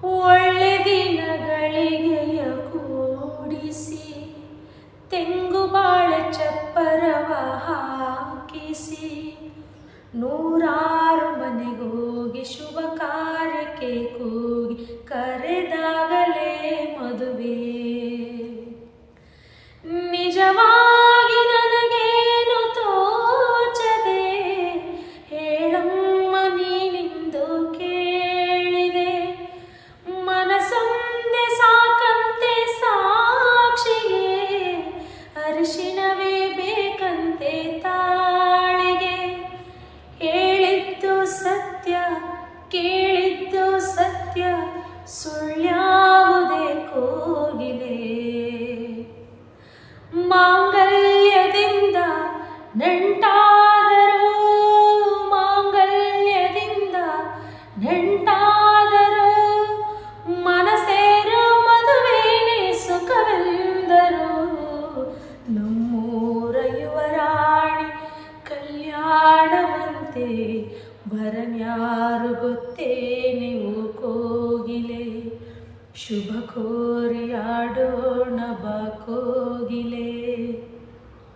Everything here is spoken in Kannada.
ಒಳ್ಳೆ ದಿನಗಳಿಗೆಯ ಕೂಡಿಸಿ ತೆಂಗು ಬಾಳೆ ಚಪ್ಪರವ ಹಾಕಿಸಿ ನೂರಾರು ಮನೆಗೋಗಿ ಶುಭ ಕಾರ್ಯಕ್ಕೆ ಕೂಗಿ ಕರೆದಾಗಲೇ ಮದುವೆ. ನಿಜವಾಗಿ ನನಗೇನು ತೋಚದೆ ಹೇಳಮ್ಮ ನೀನಿಂದು ಕೇಳಿದೆ. ಮನಸೊಂದೆ ಸಾಕಂತೆ ಸಾಕ್ಷಿಗೆ ಅರಿಶಿಣವೇ ಬೇಕಂತೆ ತಾಳಿಗೆ. ಹೇಳಿದ್ದು ಸತ್ಯ ಕೇಳಿದ್ದು ಸತ್ಯ ಸುಳ್ಳ್ಯಾವುದೇ ಕೋಗಿಲೆ. ಮಾಂಗಲ್ಯದಿಂದ ನೆಂಟಾದರೂ ಮಾಂಗಲ್ಯದಿಂದ ನೆಂಟಾದರೂ ಮನಸೇರೋ ಮದುವೆನೇ ಸುಖವೆಂದರು. ನಮ್ಮೂರ ಯುವರಾಣಿ ಕಲ್ಯಾಣವಂತೆ ವರನ್ಯಾರು ಗೊತ್ತೇ ನೀವು ಕೋಗಿಲೆ. ಶುಭ ಕೋರಿ ಆಡೋಣ ಬಾ ಕೋಗಿಲೆ.